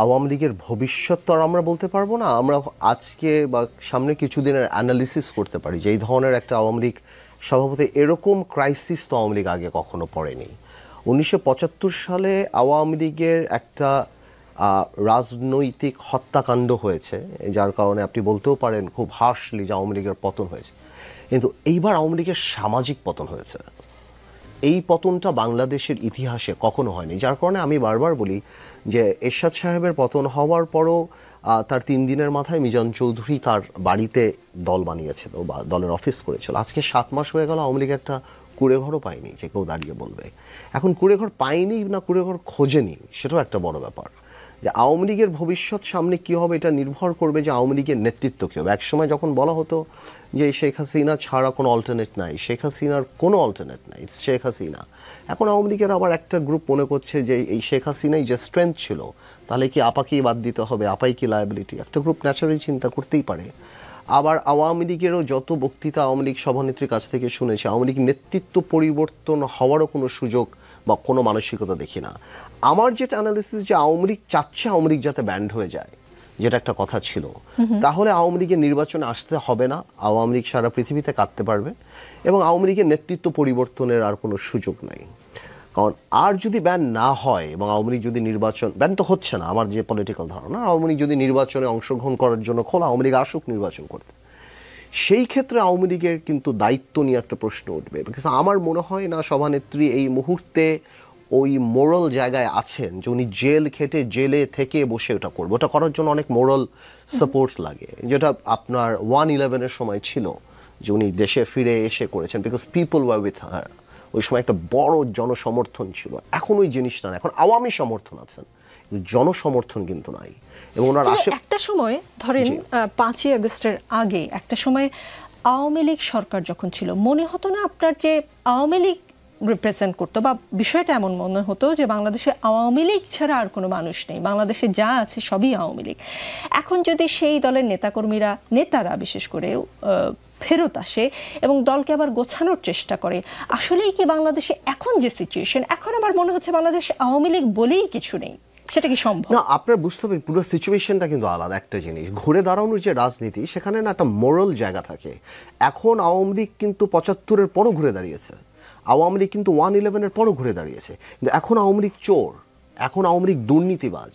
আওয়ামী লীগের ভবিষ্যৎ তো আর আমরা বলতে পারবো না। আমরা আজকে বা সামনে কিছুদিনের অ্যানালিসিস করতে পারি যে এই ধরনের একটা আওয়ামী লীগ স্বভাবত এরকম ক্রাইসিস তো আওয়ামী লীগ আগে কখনো পড়েনি। 1975 সালে আওয়ামী লীগের একটা রাজনৈতিক হত্যাকাণ্ড হয়েছে, যার কারণে আপনি বলতেও পারেন খুব হার্শলি যে আওয়ামী লীগের পতন হয়েছে। কিন্তু এইবার আওয়ামী লীগের সামাজিক পতন হয়েছে। এই পতনটা বাংলাদেশের ইতিহাসে কখনো হয়নি, যার কারণে আমি বারবার বলি যে এরশাদ সাহেবের পতন হওয়ার পরও তার 3 দিনের মাথায় মিজান চৌধুরী তার বাড়িতে দল বানিয়েছিল বা দলের অফিস করেছিল। আজকে 7 মাস হয়ে গেল আওয়ামী লীগ একটা কুড়েঘরও পায়নি যে কেউ দাঁড়িয়ে বলবে। এখন কুড়েঘর পায়নি না কুড়েঘর খোঁজেনি সেটাও একটা বড় ব্যাপার। যে আওয়ামী লীগের ভবিষ্যৎ সামনে কী হবে এটা নির্ভর করবে যে আওয়ামী লীগের নেতৃত্ব কী হবে। একসময় যখন বলা হতো যে শেখ হাসিনা ছাড়া কোনো অল্টারনেট নাই, শেখ হাসিনার কোনো অল্টারনেট নাই, শেখ হাসিনা। এখন আওয়ামী লীগের আবার একটা গ্রুপ মনে করছে যে এই শেখ হাসিনাই যে স্ট্রেংথ ছিল, তাহলে কি আপাকেই বাদ দিতে হবে, আপাই কি লায়াবিলিটি? একটা গ্রুপ ন্যাচারালি চিন্তা করতেই পারে। আবার আওয়ামী লীগেরও যত বক্তৃতা আওয়ামী লীগ সভানেত্রীর কাছ থেকে শুনেছে, আওয়ামী লীগ নেতৃত্ব পরিবর্তন হওয়ারও কোনো সুযোগ বা কোনো মানসিকতা দেখি না। আমার যেটা অ্যানালিসিস যে আওয়ামী লীগ চাচ্ছে আওয়ামী লীগ যাতে ব্যান্ড হয়ে যায়, যেটা একটা কথা ছিল, তাহলে আওয়ামী লীগের নির্বাচনে আসতে হবে না, আওয়ামী লীগ সারা পৃথিবীতে কাটতে পারবে এবং আওয়ামী লীগের নেতৃত্ব পরিবর্তনের আর কোনো সুযোগ নাই। কারণ আর যদি ব্যান না হয় এবং আওয়ামী লীগ যদি নির্বাচন, ব্যান তো হচ্ছে না আমার যে পলিটিক্যাল ধারণা, আওয়ামী লীগ যদি নির্বাচনে অংশগ্রহণ করার জন্য খোলা, আওয়ামী লীগ আসুক নির্বাচন করতে, সেই ক্ষেত্রে আওয়ামী লীগের কিন্তু দায়িত্ব নিয়ে একটা প্রশ্ন উঠবে। বিকজ আমার মনে হয় না সভানেত্রী এই মুহূর্তে ওই মোরাল জায়গায় আছেন যে উনি জেল খেটে জেলে থেকে বসে ওটা করবে। ওটা করার জন্য অনেক মোরাল সাপোর্ট লাগে, যেটা আপনার 1/11-এর সময় ছিল যে উনি দেশে ফিরে এসে করেছেন, because people were with her. ওই সময় একটা বড় জনসমর্থন ছিল। এখন ওই জিনিসটা না, এখন আওয়ামী সমর্থন আছেন, জনসমর্থন কিন্তু নাই। এবং ওনার একটা সময় ধরেন 5ই আগস্টের আগে একটা সময় আওয়ামী লীগ সরকার যখন ছিল, মনে হতো না আপনার যে আওয়ামী লীগ রিপ্রেজেন্ট করতো, বা বিষয়টা এমন মনে হতো যে বাংলাদেশে আওয়ামী লীগ ছাড়া আর কোনো মানুষ নেই, বাংলাদেশে যা আছে সবই আওয়ামী লীগ। এখন যদি সেই দলের নেতারা বিশেষ করে ফেরত আসে এবং দলকে আবার গোছানোর চেষ্টা করে, আসলেই কি বাংলাদেশে এখন যে সিচুয়েশন, এখন আমার মনে হচ্ছে বাংলাদেশে আওয়ামী লীগ বলেই কিছু নেই, সেটা কি সম্ভব? না, আপনার বুঝতে হবে পুরো সিচুয়েশনটা কিন্তু আলাদা একটা জিনিস। ঘুরে দাঁড়ানোর যে রাজনীতি, সেখানে না একটা মোরাল জায়গা থাকে। এখন আওয়ামী লীগ কিন্তু 75-এর পরও ঘুরে দাঁড়িয়েছে, আওয়ামী লীগ কিন্তু 1/11-এর পরও ঘুরে দাঁড়িয়েছে, কিন্তু এখন আওয়ামী লীগ চোর, এখন আওয়ামী লীগ দুর্নীতিবাজ।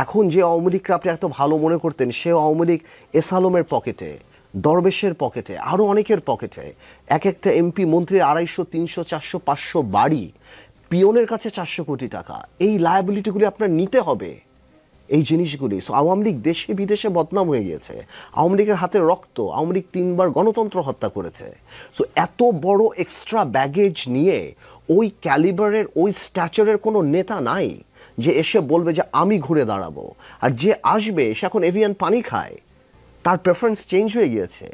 এখন যে আওয়ামী লীগকে আপনি এত ভালো মনে করতেন, সে আওয়ামী লীগ এস আলমের পকেটে, দরবেশের পকেটে, আরও অনেকের পকেটে। একটা এমপি মন্ত্রীর 250, 300, 400, 500 বাড়ি, পিয়নের কাছে 400 কোটি টাকা। এই লায়াবিলিটিগুলি আপনার নিতে হবে, এই জিনিসগুলি। সো আওয়ামী লীগ দেশে বিদেশে বদনাম হয়ে গিয়েছে, আওয়ামী লীগের হাতে রক্ত, আওয়ামী লীগ 3বার গণতন্ত্র হত্যা করেছে। সো এত বড় এক্সট্রা ব্যাগেজ নিয়ে ওই ক্যালিবারের, ওই স্ট্যাচারের কোনো নেতা নাই যে এসে বলবে যে আমি ঘুরে দাঁড়াবো। আর যে আসবে সে এখন এভিয়ান পানি খায়, তার প্রেফারেন্স চেঞ্জ হয়ে গিয়েছে।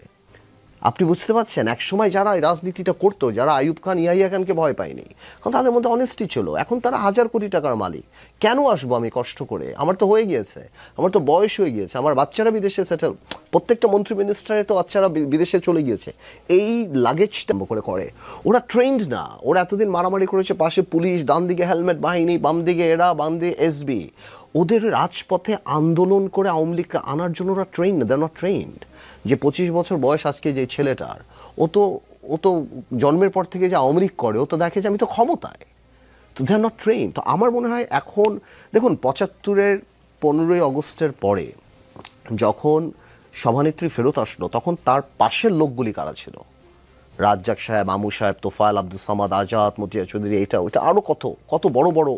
আপনি বুঝতে পারছেন, একসময় যারা এই রাজনীতিটা করতো, যারা আইয়ুব খান, ইয়াহিয়া খানকে ভয় পায়নি, কারণ তাদের মধ্যে অনেস্টি ছিল। এখন তারা 1000 কোটি টাকার মালিক। কেন আসবো আমি কষ্ট করে? আমার তো হয়ে গিয়েছে, আমার তো বয়স হয়ে গিয়েছে, আমার বাচ্চারা বিদেশে সেটেল, প্রত্যেকটা মন্ত্রী মিনিস্টারে তো বাচ্চারা বিদেশে চলে গিয়েছে। এই লাগেজটা করে ওরা ট্রেন্ড না। ওরা এতদিন মারামারি করেছে, পাশে পুলিশ, ডান দিকে হেলমেট বাহিনী, বাম দিকে এরা, বাম দিকে এসবি। ওদের রাজপথে আন্দোলন করে আওয়ামী লীগকে আনার জন্য ওরা ট্রেন্ড না, দে আর নট ট্রেন্ড। যে 25 বছর বয়স আজকে যে ছেলেটার, ও তো জন্মের পর থেকে যে আওয়ামী লীগ করে, ও তো দেখে যে আমি তো ক্ষমতায়, তো দে আর নট ট্রেন। তো আমার মনে হয় এখন দেখুন 75-এর 15ই আগস্টের পরে যখন সভানেত্রী ফেরত আসলো, তখন তার পাশের লোকগুলি কারা ছিল? রাজ্জাক সাহেব, আমু সাহেব, তোফায়েল, আব্দুল সামাদ, আজাদ, মতিয়া চৌধুরী, এটা ওইটা আরও কত বড় বড়,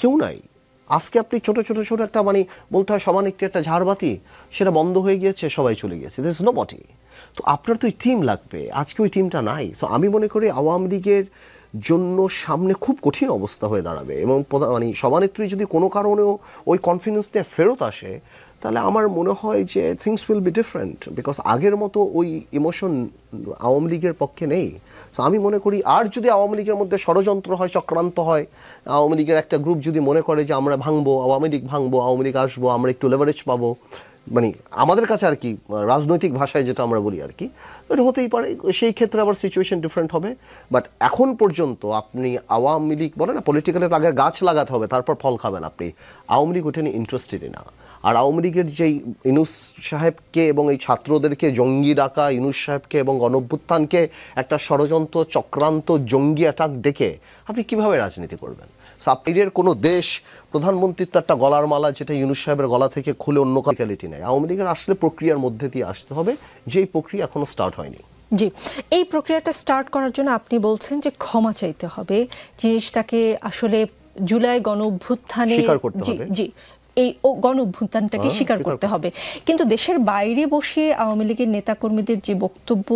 কেউ নাই। আজকে আপনি ছোট একটা বলতে হয় সভানেত্রী একটা ঝাড়বাতি, সেটা বন্ধ হয়ে গিয়েছে, সবাই চলে গিয়েছে, দিস ইজ নোবডি। তো আপনার তো ওই টিম লাগবে, আজকে ওই টিমটা নাই। তো আমি মনে করি আওয়ামী লীগের জন্য সামনে খুব কঠিন অবস্থা হয়ে দাঁড়াবে। এবং সভানেত্রী যদি কোনো কারণেও ওই কনফিডেন্স নিয়ে ফেরত আসে, তাহলে আমার মনে হয় যে things will be different, because আগের মতো ওই ইমোশন আওয়ামী লীগের পক্ষে নেই। সো আমি মনে করি আর যদি আওয়ামী লীগের মধ্যে ষড়যন্ত্র হয়, চক্রান্ত হয়, আওয়ামী লীগের একটা গ্রুপ যদি মনে করে যে আমরা ভাঙবো, আওয়ামী লীগ ভাঙবো, আওয়ামী লীগ আসবো, আমরা একটু লেভারেজ পাবো, মানে আমাদের কাছে আর কি রাজনৈতিক ভাষায় যেটা আমরা বলি আর কি, এটা হতেই পারে, সেই ক্ষেত্রে আবার সিচুয়েশন ডিফারেন্ট হবে। বাট এখন পর্যন্ত আপনি আওয়ামী লীগ বলে না, পলিটিক্যালি তো আগে গাছ লাগাতে হবে তারপর ফল খাবেন আপনি, আওয়ামী লীগ ওটা নিয়ে ইন্টারেস্টেডই না। আর আওয়ামী লীগের যেই ইউনূস সাহেবকে এবং এই ছাত্রদেরকে জঙ্গি ডাকা, ইউনূস সাহেবকে এবং গণঅভ্যুত্থানকে একটা ষড়যন্ত্র চক্রান্ত জঙ্গি অ্যাটাক ডেকে আপনি কিভাবে রাজনীতি করবেন? সাবটিরিয়ার কোনো দেশ প্রধানমন্ত্রীর তো একটা গলার মালা যেটা ইউনূস সাহেবের গলা থেকে খুলে অন্য ক্যালিটি নেয়। আওয়ামী লীগের আসলে প্রক্রিয়ার মধ্যে দিয়ে আসতে হবে, যেই প্রক্রিয়া এখনো স্টার্ট হয়নি। জি, এই প্রক্রিয়াটা স্টার্ট করার জন্য আপনি বলছেন যে ক্ষমা চাইতে হবে, জিনিসটাকে আসলে জুলাই গণঅভ্যুত্থানে স্বীকার করতে হবে। জি, এই গণঅভ্যুত্থানটাকে স্বীকার করতে হবে। কিন্তু দেশের বাইরে বসে আওয়ামী লীগের নেতাকর্মীদের যে বক্তব্য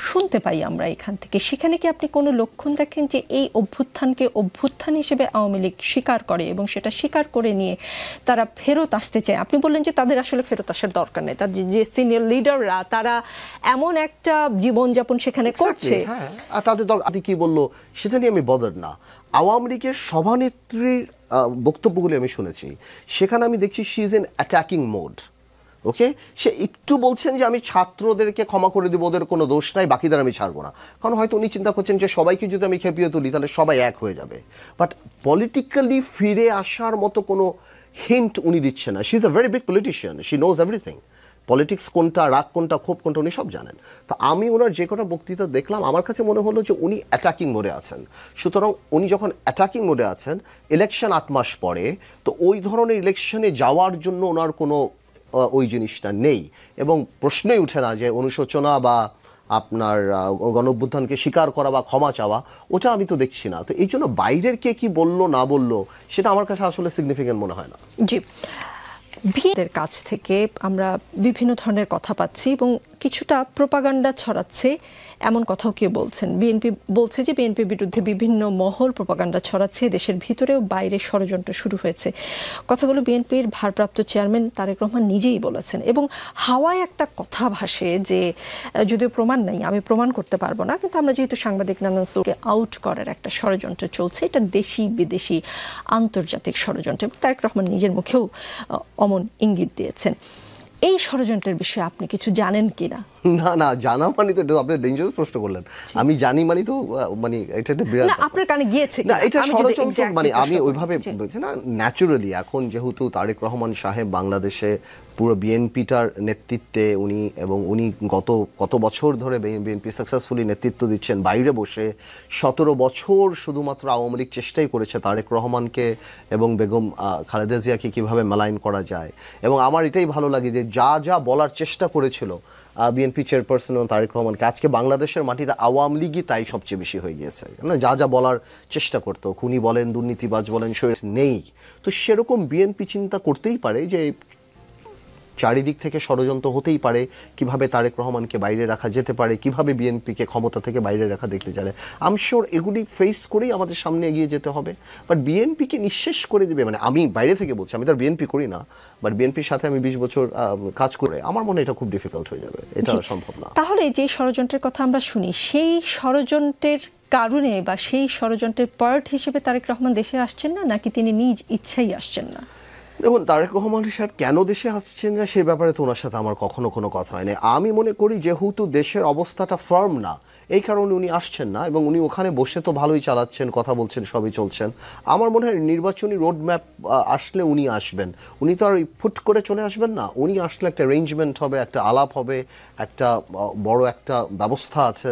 শুনতে পাই আমরা এখান থেকে, সেখানে কি আপনি কোনো লক্ষণ দেখেন যে এই অভ্যুত্থানকে অভ্যুত্থান হিসেবে আওয়ামী লীগ স্বীকার করে এবং সেটা স্বীকার করে নিয়ে তারা ফেরত আসতে চায়? আপনি বললেন যে তাদের আসলে ফেরত আসার দরকার নেই, তার যে সিনিয়র লিডাররা তারা এমন একটা জীবনযাপন সেখানে করছে। হ্যাঁ, আর তাদের দল আপনি কি বললো সেটা নিয়ে আমি বদার না। আওয়ামী লীগের সভানেত্রীর বক্তব্যগুলি আমি শুনেছি, সেখানে আমি দেখছি she is in attacking mode. Okay, সে একটু বলছেন যে আমি ছাত্রদেরকে ক্ষমা করে দেবো, ওদের কোনো দোষ নাই, বাকিদের আমি ছাড়বো না। কারণ হয়তো উনি চিন্তা করছেন যে সবাইকে যদি আমি খেপিয়ে তুলি তাহলে সবাই এক হয়ে যাবে। বাট পলিটিক্যালি ফিরে আসার মতো কোনো হিন্ট উনি দিচ্ছে না। She is a very big politician, she knows everything. Politics কোনটা, রাগ কোনটা, ক্ষোভ কোনটা উনি সব জানেন। তো আমি ওনার যে কটা বক্তৃতা দেখলাম আমার কাছে মনে হলো যে উনি অ্যাটাকিং মোডে আছেন। সুতরাং উনি যখন অ্যাটাকিং মোডে আছেন, ইলেকশন 8 মাস পরে, তো ওই ধরনের ইলেকশনে যাওয়ার জন্য ওনার কোনো ওই জিনিসটা নেই এবং প্রশ্নই উঠে না যে অনুশোচনা বা আপনার গণঅভ্যুত্থানকে স্বীকার করা বা ক্ষমা চাওয়া, ওটা আমি তো দেখছি না। তো এই জন্য বাইরের কে কি বললো না বললো সেটা আমার কাছে আসলে সিগনিফিকেন্ট মনে হয় না। জি, বিএনপির কাছ থেকে আমরা বিভিন্ন ধরনের কথা পাচ্ছি এবং কিছুটা প্রোপাগান্ডা ছড়াচ্ছে এমন কথাও কেউ বলছেন। বিএনপি বলছে যে বিএনপির বিরুদ্ধে বিভিন্ন মহল প্রোপাগান্ডা ছড়াচ্ছে, দেশের ভিতরেও বাইরে ষড়যন্ত্র শুরু হয়েছে। কথাগুলো বিএনপির ভারপ্রাপ্ত চেয়ারম্যান তারেক রহমান নিজেই বলেছেন এবং হাওয়ায় একটা কথা ভাসে যে যদিও প্রমাণ নেই, আমি প্রমাণ করতে পারবো না, কিন্তু আমরা যেহেতু সাংবাদিক নানান সোকে আউট করার একটা ষড়যন্ত্র চলছে, এটা দেশি বিদেশি আন্তর্জাতিক ষড়যন্ত্র, এবং তারেক রহমান নিজের মুখেও অমন ইঙ্গিত দিয়েছেন। এই ষড়যন্ত্রের বিষয়ে আপনি কিছু জানেন কিনা? না না, জানা মানে তো আপনি ডেঞ্জারাস প্রশ্ন করলেন। আমি জানি মানে তো মানে এটা একটা বিরাট, না আপনার কানে গিয়েছে না এটা ষড়যন্ত্র মানে আমি ওইভাবে বলছি না। ন্যাচুরালি এখন যেহেতু তারেক রহমান সাহেব বাংলাদেশে পুরো বিএনপিটার নেতৃত্বে উনি, এবং উনি গত কত বছর ধরে বিএনপি সাকসেসফুলি নেতৃত্ব দিচ্ছেন বাইরে বসে, 17 বছর শুধুমাত্র আওয়ামী লীগ চেষ্টাই করেছে তারেক রহমানকে এবং বেগম খালেদা জিয়াকে কীভাবে মেলাইন করা যায়। এবং আমার এটাই ভালো লাগে যে যা যা বলার চেষ্টা করেছিল বিএনপি চেয়ারপারসন তারেক রহমানকে, আজকে বাংলাদেশের মাটিতে আওয়ামী লীগই তাই সবচেয়ে বেশি হয়ে গিয়েছে। না, যা যা বলার চেষ্টা করতো, খুনি বলেন, দুর্নীতিবাজ বলেন, নেই। তো সেরকম বিএনপি চিন্তা করতেই পারে যে চারিদিক থেকে ষড়যন্ত্র হতেই পারে, কিভাবে তারেক রহমানকে বাইরে রাখা যেতে পারে, কিভাবে বিএনপিকে ক্ষমতা থেকে বাইরে রাখা দেখতে চায়। আই এম শিওর এগুলি ফেস করেই আমাদের সামনে এগিয়ে যেতে হবে। বাট বিএনপিকে নিঃশেষ করে দেবে, মানে আমি বাইরে থেকে বলছি, আমি তার বিএনপি করি না, বাট বিএনপির সাথে আমি 20 বছর কাজ করে আমার মনে এটা খুব ডিফিকাল্ট হয়ে যাবে, এটা সম্ভব না। তাহলে যে ষড়যন্ত্রের কথা আমরা শুনি, সেই ষড়যন্ত্রের কারণে বা সেই ষড়যন্ত্রের পার্ট হিসেবে তারেক রহমান দেশে আসছেন না, নাকি তিনি নিজ ইচ্ছাই আসছেন না? দেখুন, তারেক রহমান সাহেব কেন দেশে আসছেন না সেই ব্যাপারে তো ওনার সাথে আমার কখনো কোনো কথা হয়নি। আমি মনে করি যেহেতু দেশের অবস্থাটা ফার্ম না, এই কারণে উনি আসছেন না, এবং উনি ওখানে বসে তো ভালোই চালাচ্ছেন, কথা বলছেন, সবই চলছেন। আমার মনে হয় নির্বাচনী রোড ম্যাপ আসলে উনি আসবেন, উনি তো আর ফুট করে চলে আসবেন না। উনি আসলে একটা অ্যারেঞ্জমেন্ট হবে, একটা আলাপ হবে, একটা বড় একটা ব্যবস্থা আছে।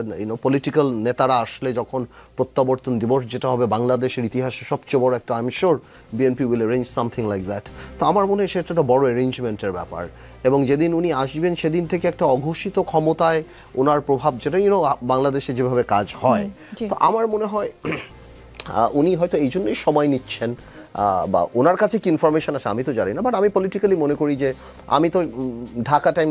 পলিটিক্যাল নেতারা আসলে যখন প্রত্যাবর্তন দিবস যেটা হবে বাংলাদেশের ইতিহাসে সবচেয়ে বড় একটা, I am sure BNP will arrange something like that. তো আমার মনে হয় সেটা একটা বড় অ্যারেঞ্জমেন্টের ব্যাপার, এবং যেদিন উনি আসবেন সেদিন থেকে একটা অঘোষিত ক্ষমতায় ওনার প্রভাব, যেটা বাংলাদেশে যেভাবে কাজ হয়, তো আমার মনে হয় উনি হয়তো এই জন্যই সময় নিচ্ছেন, বা ওনার কাছে কি ইনফরমেশন আছে আমি তো জানি না। বাট আমি পলিটিক্যালি মনে করি যে আমি তো ঢাকা টাইম